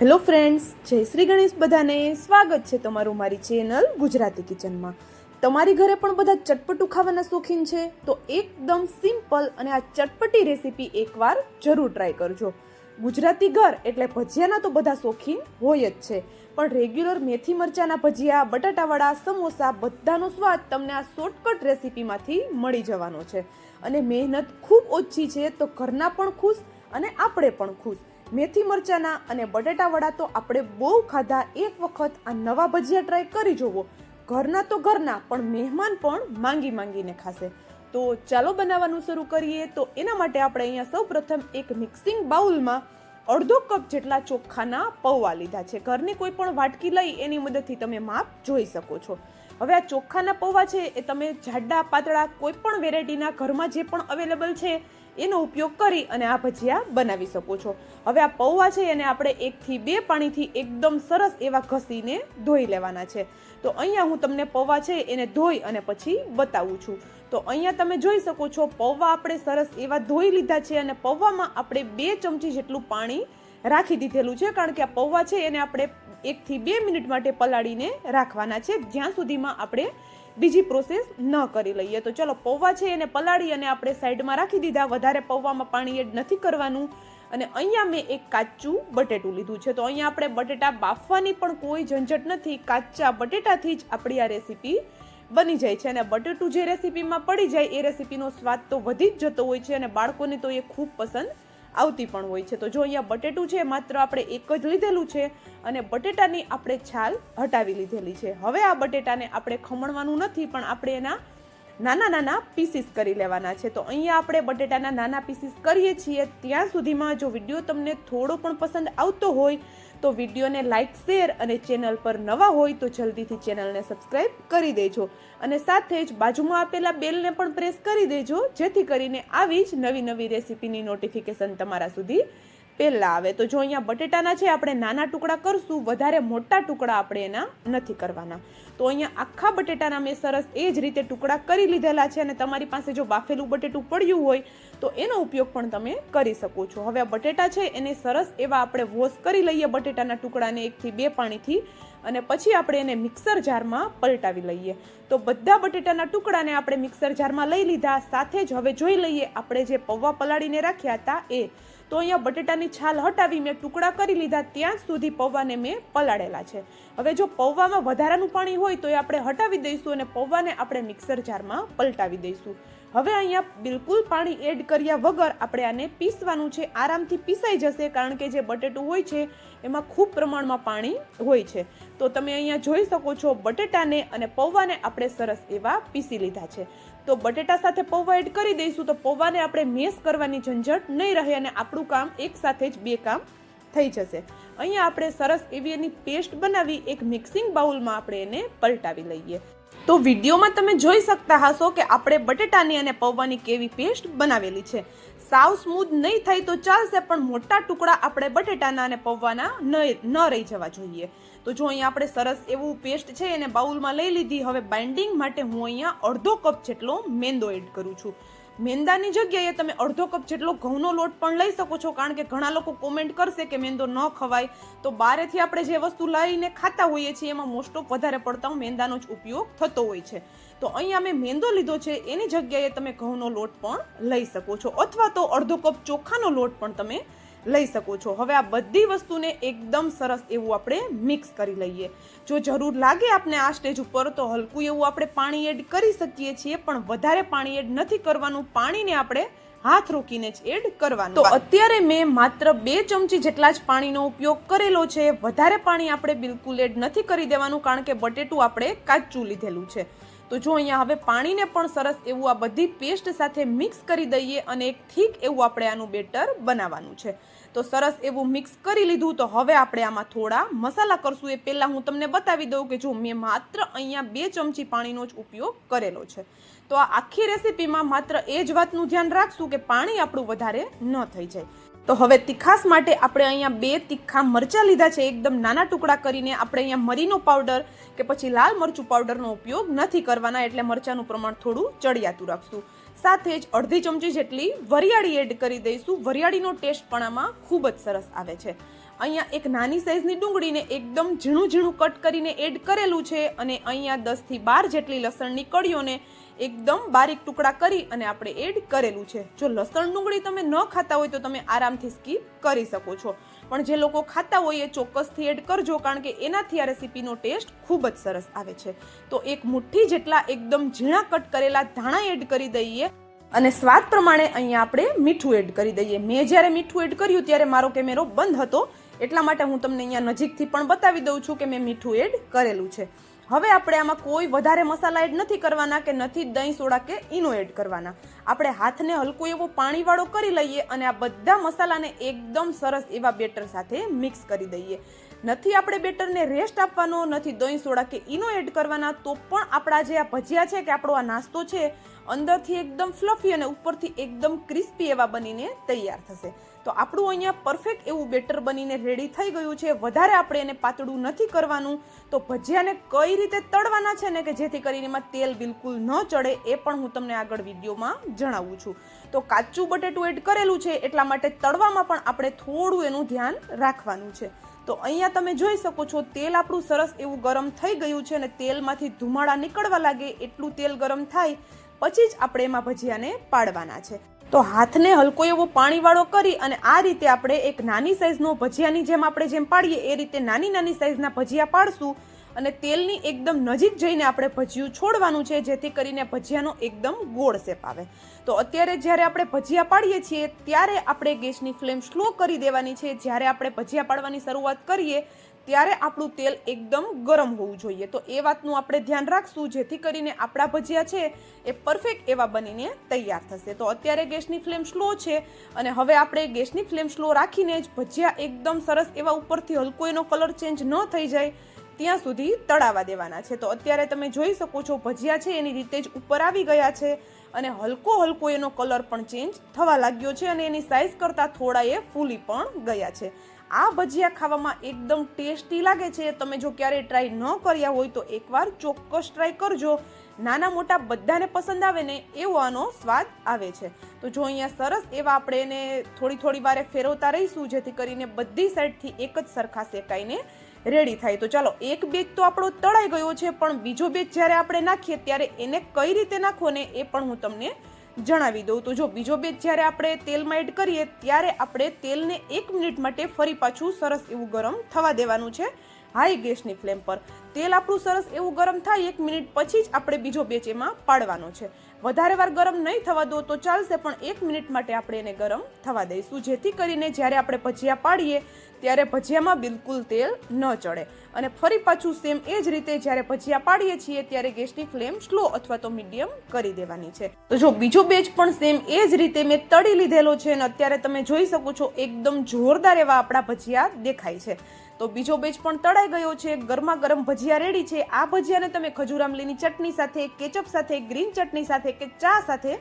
Hello friends, જય શ્રી ગણેશ. બધાને સ્વાગત છે તમારું મારી ચેનલ ગુજરાતી કિચનમાં. તમારી ઘરે પણ બધા ચટપટું ખાવાના શોખીન છે તો એકદમ સિમ્પલ અને આ ચટપટી રેસીપી એકવાર જરૂર ટ્રાય કરજો. ગુજરાતી ઘર એટલે ભજીયાના તો બધા શોખીન હોય જ છે, પણ રેગ્યુલર મેથી મરચાના ભજીયા, બટાટાવડા, સમોસા બધાનો સ્વાદ તમને આ શોર્ટકટ રેસીપીમાંથી મળી જવાનો છે. અને મહેનત ખૂબ ઓછી છે તો ઘરના પણ ખુશ અને આપણે પણ ખુશ. મેથી મરચાના અને બટેટા વડા તો આપણે બહુ ખાધા. એક વખત આ નવા ભજીયા ટ્રાય કરી જોવો. ઘરના તો ઘરના, પણ મહેમાન પણ માંગીને ખાશે. તો ચાલો બનાવવાનું શરૂ કરીએ. તો એના માટે આપણે અહીંયા સૌ પ્રથમ એક મિક્સિંગ બાઉલમાં અડધો કપ જેટલા ચોખાના પૌવા લીધા છે. ઘરની કોઈ પણ વાટકી લઈ એની મદદથી તમે માપ જોઈ શકો છો. હવે આ ચોખાના પૌવા છે એ તમે જાડા પાતળા કોઈ પણ વેરાયટીના ઘરમાં જે પણ અવેલેબલ છે એનો ઉપયોગ કરી અને આ ભજીયા બનાવી શકો છો. હવે આ પૌવા છે એને આપણે 1 થી 2 પાણીથી એકદમ સરસ એવા ઘસીને ધોઈ લેવાના છે. તો અહીંયા હું તમને પૌવા છે એને ધોઈ અને પછી બતાવું છું. તો અહીંયા તમે જોઈ શકો છો પૌવા આપણે સરસ એવા ધોઈ લીધા છે અને પૌવામાં આપણે 2 ચમચી જેટલું પાણી રાખી દીધેલું છે, કારણ કે આ પૌવા છે એને આપણે 1 થી 2 મિનિટ માટે પલાળીને રાખવાના છે, જ્યાં સુધીમાં આપણે બીજી પ્રોસેસ ન કરી લઈએ. તો ચલો, પૌવા છે એને પલાળી અને આપણે સાઈડમાં રાખી દીધા. વધારે પૌવામાં પાણી એડ નથી કરવાનું. અને અહીંયા મેં એક કાચું બટેટું લીધું છે. તો અહીંયા આપણે બટેટા બાફવાની પણ કોઈ ઝંઝટ નથી. કાચા બટેટાથી જ આપણી આ રેસીપી બની જાય છે. અને બટેટું જે રેસીપીમાં પડી જાય એ રેસીપીનો સ્વાદ તો વધી જ જતો હોય છે અને બાળકોને તો એ ખૂબ પસંદ આવતી પણ હોય છે. તો જો અહીંયા બટેટું છે માત્ર આપણે એક જ લીધેલું છે અને બટેટાની આપણે છાલ હટાવી લીધેલી છે. હવે આ બટેટાને આપણે ખમણવાનું નથી, પણ આપણે એના નાના નાના પીસીસ કરી લેવાના છે. તો અહીંયા આપણે બટેટાના નાના પીસીસ કરીએ છીએ. ત્યાં સુધીમાં જો વિડીયો તમને થોડો પણ પસંદ આવતો હોય તો વિડીયોને લાઇક, શેર અને ચેનલ પર નવા હોય તો જલ્દીથી ચેનલને સબસ્ક્રાઇબ કરી દેજો. અને સાથે જ બાજુમાં આપેલા બેલને પણ પ્રેસ કરી દેજો, જેથી કરીને આવી જ નવી રેસીપીની નોટિફિકેશન તમારા સુધી પહેલા આવે. તો જો અહીંયા બટેટાના છે આપણે નાના ટુકડા કરશું, વધારે મોટા ટુકડા આપણે એના નથી કરવાના. તો અહીંયા આખા બટેટાના મેં સરસ એ જ રીતે ટુકડા કરી લીધેલા છે. અને તમારી પાસે જો બાફેલું બટેટું પડ્યું હોય તો એનો ઉપયોગ પણ તમે કરી શકો છો. હવે આ બટેટા છે એને સરસ એવા આપણે વોશ કરી લઈએ, બટેટાના ટુકડાને 1 થી 2 પાણીથી, અને પછી આપણે એને મિક્સર જારમાં પલટાવી લઈએ. તો બધા બટેટાના ટુકડાને આપણે મિક્સર જારમાં લઈ લીધા. સાથે જ હવે જોઈ લઈએ આપણે જે પૌવા પલાળીને રાખ્યા હતા એ. તો અહીંયા બટેટાની છાલ હટાવી મેં ટુકડા કરી લીધા. ત્યાં સુધી પૌવાને મેં પલાળેલા છે. હવે જો પૌવામાં વધારાનું પાણી હોય તો એ આપણે હટાવી દઈશું અને પૌવાને આપણે મિક્સર જારમાં પલટાવી દઈશું. હવે અહીંયા બિલકુલ પાણી એડ કર્યા વગર આપણે આને પીસવાનું છે. આરામથી પીસાઈ જશે, કારણ કે જે બટેટું હોય છે એમાં ખૂબ પ્રમાણમાં પાણી હોય છે. તો તમે અહીંયા જોઈ શકો છો બટેટાને અને પૌવાને આપણે સરસ એવા પીસી લીધા છે. તો બટેટા સાથે પૌવા એડ કરી દઈશું તો પૌવાને આપણે મેશ કરવાની ઝંઝટ નહીં રહે અને આપણું કામ એક સાથે જ 2 કામ થઈ જશે. અહીંયા આપણે સરસ એવી એની પેસ્ટ બનાવી એક મિક્સિંગ બાઉલમાં આપણે એને પલટાવી લઈએ. તો વિડીયોમાં તમે જોઈ શકતા હશો કે આપણે બટેટાની અને પૌવાની કેવી પેસ્ટ બનાવેલી છે. સાવ સ્મૂથ નહીં થાય તો ચાલશે, પણ મોટા ટુકડા આપણે બટેટાના અને પૌવાના ન રહી જવા જોઈએ. તો જો અહીંયા આપણે સરસ એવું પેસ્ટ છે એને બાઉલમાં લઈ લીધી. હવે બાઇન્ડિંગ માટે હું અહીંયા અડધો કપ જેટલો મેંદો એડ કરું છું. મેંદાની જગ્યાએ તમે અડધો કપ જેટલો ઘઉંનો લોટ પણ લઈ શકો છો, કારણ કે ઘણા લોકો કોમેન્ટ કરશે કે મેંદો ન ખવાય. તો બારેથી આપણે જે વસ્તુ લઈને ખાતા હોઈએ છીએ એમાં મોસ્ટ ઓફ વધારે પડતા મેંદાનો જ ઉપયોગ થતો હોય છે. તો અહીંયા મેં મેંદો લીધો છે, એની જગ્યાએ તમે ઘઉંનો લોટ પણ લઈ શકો છો, અથવા તો અડધો કપ ચોખાનો લોટ પણ તમે લઈ શકો છો. હવે આ બધી વસ્તુને એકદમ સરસ એવું આપણે મિક્સ કરી લઈએ. જો જરૂર લાગે આપણે આ સ્ટેજ ઉપર તો હલકું એવું આપણે પાણી એડ કરી શકીએ છીએ, પણ વધારે પાણી એડ નથી કરવાનું. પાણીને આપણે હાથ રોકીને જ એડ કરવાનું. તો અત્યારે મેં માત્ર 2 ચમચી જેટલા જ પાણીનો ઉપયોગ કરેલો છે. વધારે પાણી આપણે બિલકુલ એડ નથી કરી દેવાનું, કારણ કે બટેટું આપણે કાચું લીધેલું છે. તો જો અહીંયા હવે પાણીને પણ સરસ એવું આ બધી પેસ્ટ સાથે મિક્સ કરી દઈએ અને એક ઠીક એવું આપણે આનું બેટર બનાવવાનું છે. તો સરસ એવું મિક્સ કરી લીધું. તો હવે આપણે આમાં થોડા મસાલા કરશું. એ પહેલાં હું તમને બતાવી દઉં કે જો મેં માત્ર અહીંયા 2 ચમચી પાણીનો જ ઉપયોગ કરેલો છે. તો આ આખી રેસીપીમાં માત્ર એ જ વાતનું ધ્યાન રાખશું કે પાણી આપણું વધારે ન થઈ જાય. તો હવે તીખાસ માટે આપણે અહીંયા 2 તીખા મરચાં લીધા છે, એકદમ નાના ટુકડા કરીને. આપણે અહીંયા મરીનો પાવડર કે પછી લાલ મરચું પાવડરનો ઉપયોગ નથી કરવાના, એટલે મરચાંનું પ્રમાણ થોડું ચડિયાતું રાખશું. સાથે જ અડધી ચમચી જેટલી વરિયાળી એડ કરી દઈશું. વરિયાળીનો ટેસ્ટ પણ આમાં ખૂબ જ સરસ આવે છે. અહીંયા એક નાની સાઈઝની ડુંગળીને એકદમ ઝીણું ઝીણું કટ કરીને એડ કરેલું છે અને અહીંયા 10 થી 12 જેટલી લસણની કળીઓને એકદમ બારીક ટુકડા કરી અને આપણે એડ કરેલું છે. જો લસણ ડુંગળી તમે ન ખાતા હોય તો તમે આરામથી સ્કીપ કરી શકો છો, પણ જે લોકો ખાતા હોય એ ચોક્કસથી એડ કરજો, કારણ કે એનાથી આ રેસીપીનો ટેસ્ટ ખૂબ જ સરસ આવે છે. તો એક મુઠ્ઠી જેટલા એકદમ ઝીણા કટ કરેલા ધાણા એડ કરી દઈએ અને સ્વાદ પ્રમાણે અહીંયા આપણે મીઠું એડ કરી દઈએ. મેં જ્યારે મીઠું એડ કર્યું ત્યારે મારો કેમેરો બંધ હતો, એટલા માટે હું તમને અહીંયા નજીકથી પણ બતાવી દઉં છું કે મેં મીઠું એડ કરેલું છે. હવે આપણે આમાં કોઈ વધારે મસાલા એડ નથી કરવાના કે નથી દહીં સોડા કે ઈનો એડ કરવાના. આપણે હાથને હલકો એવો પાણીવાળો કરી લઈએ અને આ બધા મસાલાને એકદમ સરસ એવા બેટર સાથે મિક્સ કરી દઈએ. નથી આપણે બેટરને રેસ્ટ આપવાનો, નથી દહીં સોડા કે ઈનો એડ કરવાના, તો પણ આપણા જે આ ભજીયા છે કે આપણો આ નાસ્તો છે અંદરથી એકદમ ફ્લફી અને ઉપરથી એકદમ ક્રિસ્પી એવા બનીને તૈયાર થશે. તો આપણું અહીંયા પરફેક્ટ એવું બેટર બનીને રેડી થઈ ગયું છે. વધારે આપણે એને પાતળું નથી કરવાનું. તો ભજીયાને કઈ રીતે તળવાના છે ને કે જેથી કરીને એમાં તેલ બિલકુલ ન ચડે એ પણ હું તમને આગળ વિડીયોમાં જણાવું છું. તો કાચું બટેટું એડ કરેલું છે એટલા માટે તળવામાં પણ આપણે થોડું એનું ધ્યાન રાખવાનું છે. તો અહીંયા તમે જોઈ શકો છો તેલ આપણું સરસ એવું ગરમ થઈ ગયું છે અને તેલમાંથી ધુમાડા નીકળવા લાગે એટલું તેલ ગરમ થાય પછી જ આપણે એમાં ભજીયાને પાડવાના છે. તો હાથને હલકો એવો પાણીવાળો કરી અને આ રીતે આપણે એક નાની સાઈઝનો ભજીયાની જેમ આપણે જેમ પાડીએ એ રીતે નાની નાની સાઈઝના ભજીયા પાડશું અને તેલની એકદમ નજીક જઈને આપણે ભજીયું છોડવાનું છે, જેથી કરીને ભજીયાનો એકદમ ગોળ શેપ આવે. તો અત્યારે જ્યારે આપણે ભજીયા પાડીએ છીએ ત્યારે આપણે ગેસની ફ્લેમ સ્લો કરી દેવાની છે. જ્યારે આપણે ભજીયા પાડવાની શરૂઆત કરીએ ત્યારે આપણું તેલ એકદમ ગરમ હોવું જોઈએ. તો એ વાતનું આપણે ધ્યાન રાખશું, જેથી કરીને આપણા ભજીયા છે એ પરફેક્ટ એવા બનીને તૈયાર થશે. તો અત્યારે ગેસની ફ્લેમ સ્લો છે અને હવે આપણે ગેસની ફ્લેમ સ્લો રાખીને જ ભજીયા એકદમ સરસ એવા ઉપરથી હલકો એનો કલર ચેન્જ ન થઈ જાય ત્યાં સુધી તળાવા દેવાના છે. તો અત્યારે તમે જોઈ શકો છો ભજીયા છે એની રીતે જ ઉપર આવી ગયા છે અને હલકો હલકો એનો કલર પણ ચેન્જ થવા લાગ્યો છે અને એની સાઈઝ કરતાં થોડા એ ફૂલી પણ ગયા છે. આ ભજીયા ખાવામાં એકદમ ટેસ્ટી લાગે છે. તમે જો ક્યારેય ટ્રાય ન કર્યા હોય તો એકવાર ચોક્કસ ટ્રાય કરજો. નાના મોટા બધાને પસંદ આવે ને એવો આનો સ્વાદ આવે છે. તો જો અહીંયા સરસ એવા આપણે એને થોડી થોડી વારે ફેરવતા રહીશું, જેથી કરીને બધી સાઈડથી એક જ સરખા શેકાઈને રેડી થાય. તો ચાલો, એક બેચ તો આપણો તળાઈ ગયો છે, પણ બીજો બેચ જ્યારે આપણે નાખીએ ત્યારે એને કઈ રીતે નાખવો ને એ પણ હું તમને જણાવી દઉં. તો જો બીજો બેચ જ્યારે આપણે તેલમાં એડ કરીએ ત્યારે આપણે તેલને 1 મિનિટ માટે ફરી પાછું સરસ એવું ગરમ થવા દેવાનું છે હાઈ ગેસની ફ્લેમ પર. તેલ આપણું સરસ એવું ગરમ થાય 1 મિનિટ પછી જ આપણે બીજો બેચ એમાં પાડવાનો છે. વધારે વાર ગરમ નહીં થવા દો તો ચાલશે, પણ 1 મિનિટ માટે આપણે એને ગરમ થવા દઈશું, જેથી કરીને જ્યારે આપણે ભજીયા પાડીએ ત્યારે ભજીયામાં બિલકુલ તેલ ન ચડે. અને ફરી પાછું સેમ એ જ રીતે જ્યારે ભજીયા પાડીએ છીએ ત્યારે ગેસની ફ્લેમ સ્લો અથવા તો મીડિયમ કરી દેવાની છે. તો જો બીજો બેચ પણ સેમ એ જ રીતે મેં તળી લીધેલો છે અને અત્યારે તમે જોઈ શકો છો એકદમ જોરદાર એવા આપણા ભજીયા દેખાય છે. તો બીજો બેચ પણ તળાઈ ગયો છે. ગરમા ગરમ ભજીયા રેડી છે. આ ભજીયાને તમે ખજૂર આમલીની ચટણી સાથે, કેચઅપ સાથે, ગ્રીન ચટણી સાથે કે ચા સાથે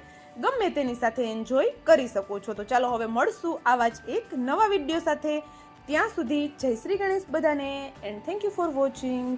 ગમે તેની સાથે એન્જોય કરી શકો છો. તો ચાલો હવે મળશું આવા જ એક નવા વિડીયો સાથે. ત્યાં સુધી જય શ્રી ગણેશ બધાને, and thank you for watching.